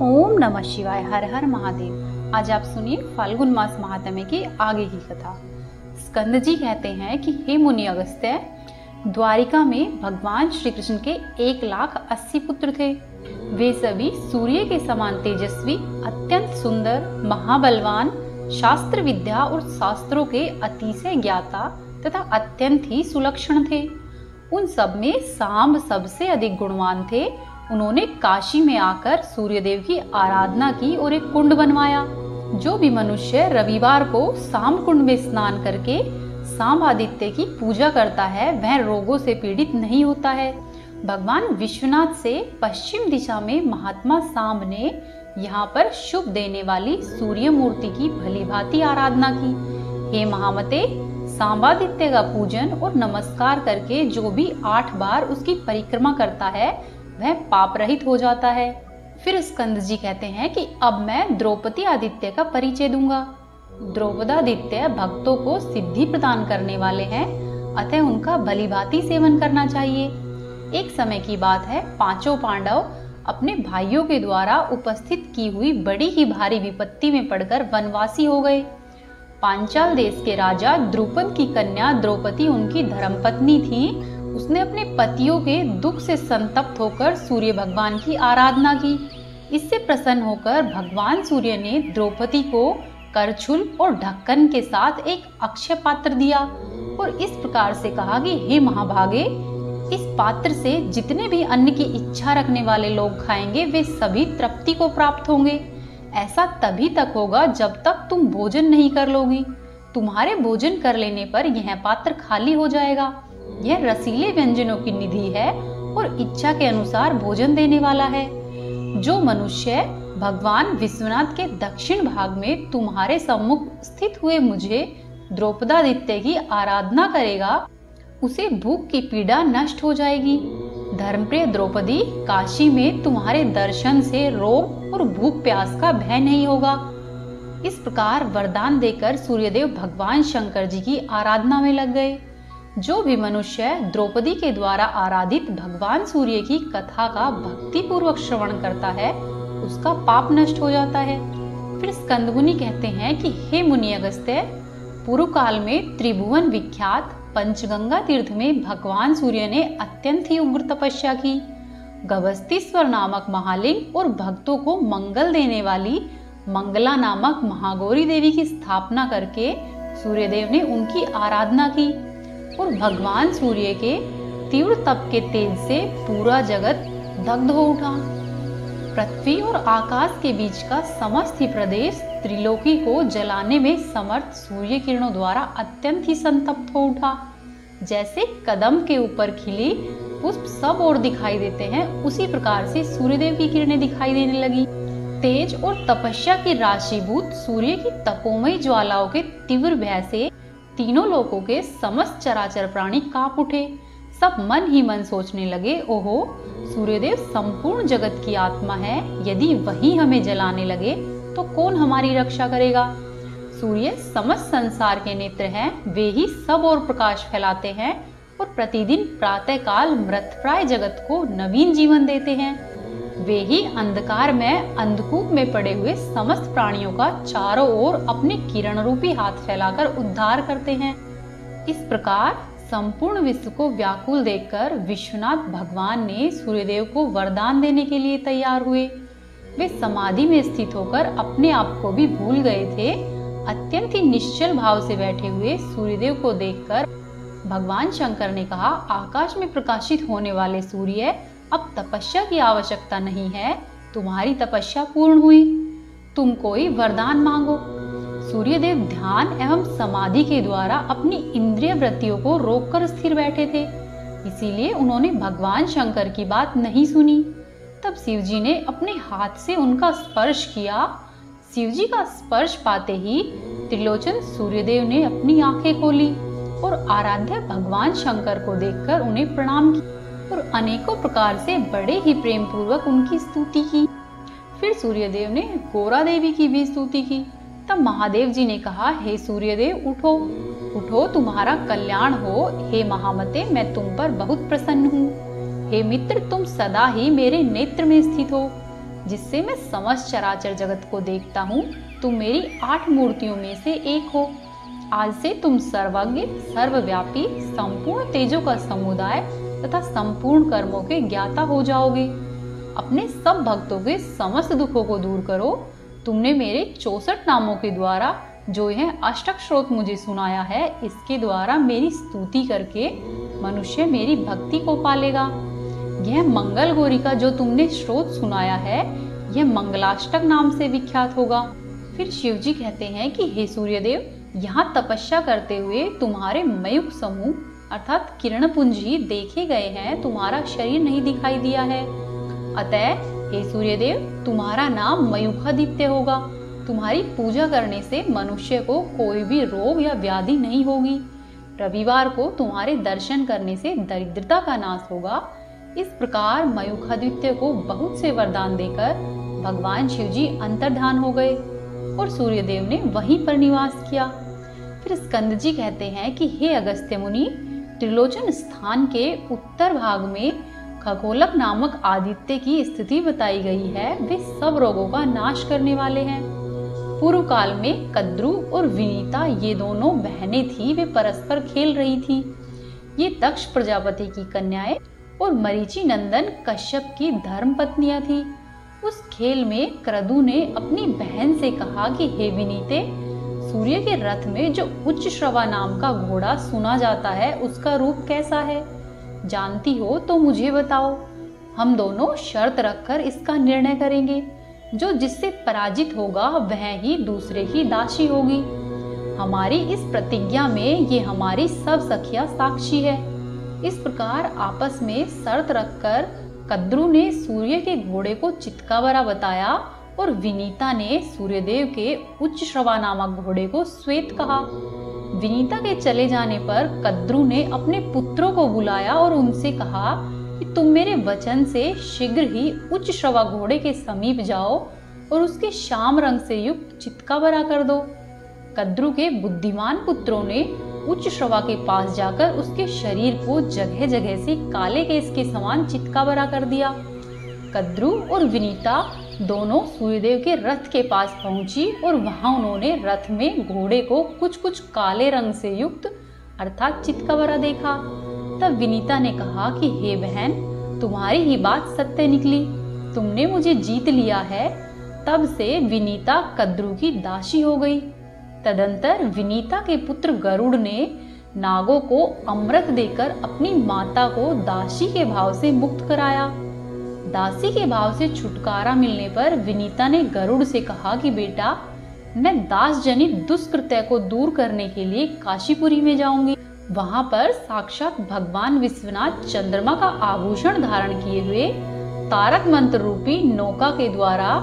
ओम नमः शिवाय। हर हर महादेव। आज आप सुनिए फाल्गुन मास महात्म्य की आगे की कथा। स्कंद जी कहते हैं कि हे मुनि अगस्त्य, द्वारिका में भगवान श्री कृष्ण के 1,80,000 पुत्र थे। वे सभी सूर्य के समान तेजस्वी, अत्यंत सुंदर, महाबलवान, शास्त्र विद्या और शास्त्रों के अतिशय ज्ञाता तथा अत्यंत ही सुलक्षण थे। उन सब में सांब सबसे अधिक गुणवान थे। उन्होंने काशी में आकर सूर्यदेव की आराधना की और एक कुंड बनवाया। जो भी मनुष्य रविवार को सांब कुंड में स्नान करके सांब आदित्य की पूजा करता है वह रोगों से पीड़ित नहीं होता है। भगवान विश्वनाथ से पश्चिम दिशा में महात्मा सांब ने यहाँ पर शुभ देने वाली सूर्य मूर्ति की भलीभांति आराधना की। हे महामते, सांबादित्य का पूजन और नमस्कार करके जो भी 8 बार उसकी परिक्रमा करता है वह पाप रहित हो जाता है। फिर स्कंद जी कहते हैं कि अब मैं द्रौपदी आदित्य का परिचय दूंगा। द्रौपदादित्य भक्तों को सिद्धि प्रदान करने वाले हैं, अतः उनका भलीभांति सेवन करना चाहिए। एक समय की बात है, 5 पांडव अपने भाइयों के द्वारा उपस्थित की हुई बड़ी ही भारी विपत्ति में पड़कर वनवासी हो गए। पांचाल देश के राजा द्रुपद की कन्या द्रौपदी उनकी धर्मपत्नी थी। उसने अपने पतियों के दुख से संतप्त होकर सूर्य भगवान की आराधना की। इससे प्रसन्न होकर भगवान सूर्य ने द्रौपदी को करछुल और ढक्कन के साथ एक अक्षय पात्र दिया और इस प्रकार से कहा कि हे महाभागे, इस पात्र से जितने भी अन्न की इच्छा रखने वाले लोग खाएंगे वे सभी तृप्ति को प्राप्त होंगे। ऐसा तभी तक होगा जब तक तुम भोजन नहीं कर लोगी। तुम्हारे भोजन कर लेने पर यह पात्र खाली हो जाएगा। यह रसीले व्यंजनों की निधि है और इच्छा के अनुसार भोजन देने वाला है। जो मनुष्य भगवान विश्वनाथ के दक्षिण भाग में तुम्हारे सम्मुख स्थित हुए मुझे द्रौपदादित्य की आराधना करेगा, उसे भूख की पीड़ा नष्ट हो जाएगी। धर्मप्रिय द्रौपदी, काशी में तुम्हारे दर्शन से रोग और भूख प्यास का भय नहीं होगा। इस प्रकार वरदान देकर सूर्यदेव भगवान शंकर जी की आराधना में लग गए। जो भी मनुष्य द्रौपदी के द्वारा आराधित भगवान सूर्य की कथा का भक्ति पूर्वक श्रवण करता है उसका पाप नष्ट हो जाता है। फिर स्कंद मुनि कहते हैं कि हे मुनि अगस्त्य, पूर्व काल में त्रिभुवन विख्यात पंचगंगा तीर्थ में भगवान सूर्य ने अत्यंत ही उग्र तपस्या की। गभस्तीश्वर नामक महालिंग और भक्तों को मंगल देने वाली मंगला नामक महागौरी देवी की स्थापना करके सूर्यदेव ने उनकी आराधना की और भगवान सूर्य के तीव्र तप के तेज से पूरा जगत दग्ध हो उठा। पृथ्वी और आकाश के बीच का समस्त ही प्रदेश त्रिलोकी को जलाने में समर्थ सूर्य किरणों द्वारा अत्यंत ही संतप्त हो उठा। जैसे कदम के ऊपर खिली पुष्प सब ओर दिखाई देते हैं, उसी प्रकार से सूर्यदेव की किरणें दिखाई देने लगी। तेज और तपस्या की राशिभूत सूर्य की तपोमयी ज्वालाओं के तीव्र भय से तीनों लोकों के समस्त चराचर प्राणी कांप उठे। सब मन ही मन सोचने लगे, ओहो, सूर्यदेव संपूर्ण जगत की आत्मा है। यदि वही हमें जलाने लगे तो कौन हमारी रक्षा करेगा। सूर्य समस्त संसार के नेत्र हैं, वे ही सब ओर प्रकाश फैलाते हैं और प्रतिदिन प्रातः काल मृतप्राय जगत को नवीन जीवन देते हैं। वे ही अंधकार में अंधकूप में पड़े हुए समस्त प्राणियों का चारों ओर अपने किरण रूपी हाथ फैलाकर उद्धार करते हैं। इस प्रकार संपूर्ण विश्व को व्याकुल देखकर विश्वनाथ भगवान ने सूर्यदेव को वरदान देने के लिए तैयार हुए। वे समाधि में स्थित होकर अपने आप को भी भूल गए थे। अत्यंत ही निश्चल भाव से बैठे हुए सूर्यदेव को देखकर भगवान शंकर ने कहा, आकाश में प्रकाशित होने वाले सूर्य, अब तपस्या की आवश्यकता नहीं है। तुम्हारी तपस्या पूर्ण हुई, तुम कोई वरदान मांगो। सूर्यदेव ध्यान एवं समाधि के द्वारा अपनी इंद्रिय वृत्तियों को रोककर स्थिर बैठे थे, इसीलिए उन्होंने भगवान शंकर की बात नहीं सुनी। तब शिवजी ने अपने हाथ से उनका स्पर्श किया। शिवजी का स्पर्श पाते ही त्रिलोचन सूर्यदेव ने अपनी आंखें खोली और आराध्य भगवान शंकर को देखकर उन्हें प्रणाम किया और अनेकों प्रकार से बड़े ही प्रेम पूर्वक उनकी स्तुति की। फिर सूर्यदेव ने गौरा देवी की भी स्तुति की। तब महादेव जी ने कहा, हे सूर्यदेव, उठो उठो, तुम्हारा कल्याण हो। हे महामते, मैं तुम पर बहुत प्रसन्न हूँ। हे मित्र, तुम सदा ही मेरे नेत्र में स्थित हो। जिससे मैं समस्त चराचर जगत को देखता हूँ, तुम मेरी 8 मूर्तियों में से एक हो। आज से तुम सर्वज्ञ, सर्वव्यापी, संपूर्ण तेजों का समुदाय तथा संपूर्ण कर्मों के ज्ञाता हो जाओगे। अपने सब भक्तों के समस्त दुखों को दूर करो। तुमने मेरे 64 नामों के द्वारा जो यह अष्टक श्रोत मुझे सुनाया है, इसके द्वारा मेरी स्तुति करके मनुष्य मेरी भक्ति को पालेगा। यह मंगल गौरी का जो तुमने श्रोत सुनाया है, यह मंगलाष्टक नाम से विख्यात होगा। फिर शिव जी कहते हैं कि हे सूर्यदेव, यहाँ तपस्या करते हुए तुम्हारे मयूख समूह अर्थात किरण पुंज ही देखे गए हैं, तुम्हारा शरीर नहीं दिखाई दिया है। अतः हे सूर्यदेव, तुम्हारा नाम मयूखादित्य होगा। तुम्हारी पूजा करने से मनुष्य को कोई भी रोग या व्याधि नहीं होगी। रविवार को तुम्हारे दर्शन करने से दरिद्रता का नाश होगा। इस प्रकार मयूखादित्य को बहुत से वरदान देकर भगवान शिव जी अंतर्धान हो गए और सूर्यदेव ने वहीं पर निवास किया। फिर स्कंद जी कहते हैं कि हे अगस्त्य मुनि, त्रिलोचन स्थान के उत्तर भाग में खगोलक नामक आदित्य की स्थिति बताई गई है। वे सब रोगों का नाश करने वाले हैं। पूर्व काल में कद्रु और विनीता ये दोनों बहनें थी, वे परस्पर खेल रही थी। ये दक्ष प्रजापति की कन्याएं और मरीचि नंदन कश्यप की धर्म पत्नियां थी। उस खेल में क्रदु ने अपनी बहन से कहा कि हे विनीते, सूर्य के रथ में जो उच्च श्रवा नाम का घोड़ा सुना जाता है, उसका रूप कैसा है? जानती हो तो मुझे बताओ। हम दोनों शर्त रखकर इसका निर्णय करेंगे। जो जिससे पराजित होगा वह ही दूसरे की दासी होगी। हमारी इस प्रतिज्ञा में ये हमारी सब सखियां साक्षी है। इस प्रकार आपस में शर्त रखकर कद्रु ने सूर्य के घोड़े को चितकावरा बताया और विनीता ने सूर्यदेव के उच्च श्रवा नामक घोड़े को श्वेत कहा। विनीता के चले जाने पर कद्रु ने अपने पुत्रों को बुलाया और उनसे कहा कि तुम मेरे वचन से शीघ्र ही उच्च श्रवा घोड़े के समीप जाओ और उसके श्याम रंग से युक्त चितकावरा कर दो। कद्रु के बुद्धिमान पुत्रों ने उच्च श्रवा के पास जाकर उसके शरीर को जगह जगह से काले केस के समान चितकावरा कर दिया। कद्रु और विनीता दोनों सूर्यदेव के रथ के पास पहुंची और वहां उन्होंने रथ में घोड़े को कुछ कुछ काले रंग से युक्त अर्थात चितकावरा देखा। तब विनीता ने कहा कि हे बहन, तुम्हारी ही बात सत्य निकली, तुमने मुझे जीत लिया है। तब से विनीता कद्रु की दासी हो गई। तदंतर विनीता के पुत्र गरुड़ ने नागों को अमृत देकर अपनी माता को दासी के भाव से मुक्त कराया। दासी के भाव से छुटकारा मिलने पर विनीता ने गरुड़ से कहा कि बेटा, मैं दास जनित दुष्कृत्य को दूर करने के लिए काशीपुरी में जाऊंगी। वहां पर साक्षात भगवान विश्वनाथ चंद्रमा का आभूषण धारण किए हुए तारक मंत्र रूपी नौका के द्वारा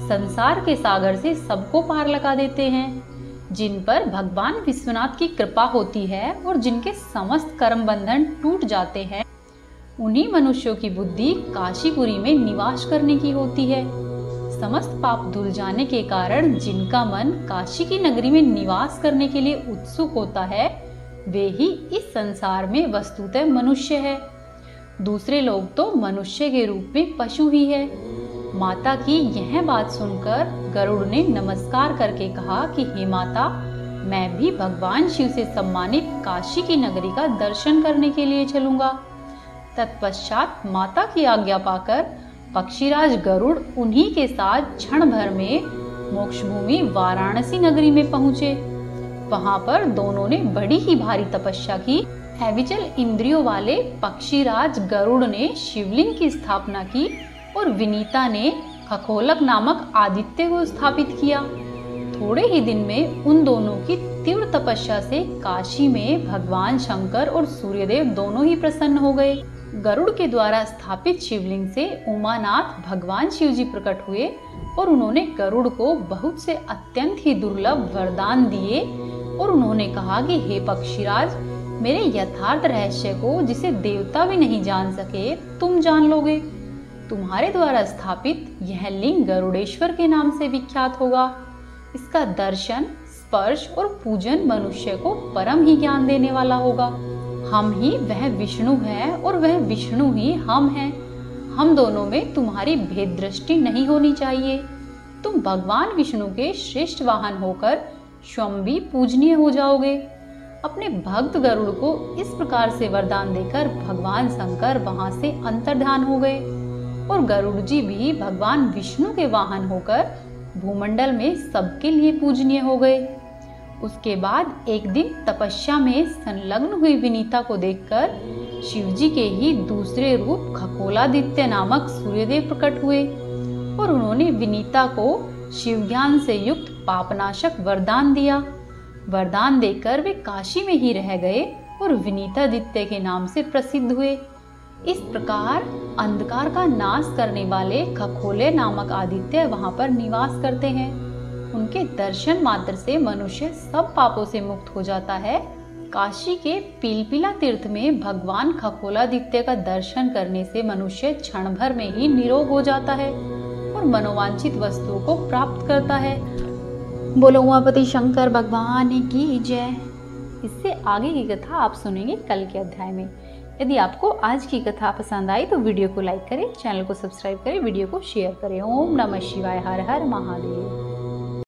संसार के सागर से सबको पार लगा देते हैं। जिन पर भगवान विश्वनाथ की कृपा होती है और जिनके समस्त कर्म बंधन टूट जाते हैं, उन्हीं मनुष्यों की बुद्धि काशीपुरी में निवास करने की होती है। समस्त पाप धुल जाने के कारण जिनका मन काशी की नगरी में निवास करने के लिए उत्सुक होता है, वे ही इस संसार में वस्तुतः मनुष्य है। दूसरे लोग तो मनुष्य के रूप में पशु ही है। माता की यह बात सुनकर गरुड़ ने नमस्कार करके कहा कि हे माता, मैं भी भगवान शिव से सम्मानित काशी की नगरी का दर्शन करने के लिए चलूंगा। तत्पश्चात माता की आज्ञा पाकर पक्षीराज गरुड़ उन्हीं के साथ क्षण भर में मोक्षभूमि वाराणसी नगरी में पहुंचे। वहां पर दोनों ने बड़ी ही भारी तपस्या की। अविचल इंद्रियों वाले पक्षीराज गरुड़ ने शिवलिंग की स्थापना की और विनीता ने खगोलक नामक आदित्य को स्थापित किया। थोड़े ही दिन में उन दोनों की तीव्र तपस्या से काशी में भगवान शंकर और सूर्यदेव दोनों ही प्रसन्न हो गए। गरुड़ के द्वारा स्थापित शिवलिंग से उमानाथ भगवान शिव जी प्रकट हुए और उन्होंने गरुड़ को बहुत से अत्यंत ही दुर्लभ वरदान दिए और उन्होंने कहा कि हे पक्षीराज, मेरे यथार्थ रहस्य को जिसे देवता भी नहीं जान सके, तुम जान लोगे। तुम्हारे द्वारा स्थापित यह लिंग गरुड़ेश्वर के नाम से विख्यात होगा। इसका दर्शन, स्पर्श और पूजन मनुष्य को परम ही ज्ञान देने वाला होगा। हम ही वह विष्णु है और वह विष्णु ही हम हैं। हम दोनों में तुम्हारी भेद दृष्टि नहीं होनी चाहिए। तुम भगवान विष्णु के श्रेष्ठ वाहन होकर स्वयं भी पूजनीय हो जाओगे। अपने भक्त गरुड़ को इस प्रकार से वरदान देकर भगवान शंकर वहां से अंतर्धान हो गए और गरुड़ जी भी भगवान विष्णु के वाहन होकर भूमंडल में सबके लिए पूजनीय हो गए। उसके बाद एक दिन तपस्या में संलग्न हुई विनीता को देखकर शिवजी के ही दूसरे रूप खगोलादित्य नामक सूर्यदेव प्रकट हुए और उन्होंने विनीता को शिव ज्ञान से युक्त पापनाशक वरदान दिया। वरदान देकर वे काशी में ही रह गए और विनीतादित्य के नाम से प्रसिद्ध हुए। इस प्रकार अंधकार का नाश करने वाले खगोले नामक आदित्य वहां पर निवास करते हैं। उनके दर्शन मात्र से मनुष्य सब पापों से मुक्त हो जाता है। काशी के पिलपिला तीर्थ में भगवान खगोलादित्य का दर्शन करने से मनुष्य क्षण भर में ही निरोग हो जाता है और मनोवांछित वस्तुओं को प्राप्त करता है। बोलो उमापति शंकर भगवान की जय। इससे आगे की कथा आप सुनेंगे कल के अध्याय में। यदि आपको आज की कथा पसंद आई तो वीडियो को लाइक करें, चैनल को सब्सक्राइब करें, वीडियो को शेयर करें। ओम नमः शिवाय। हर हर महादेव।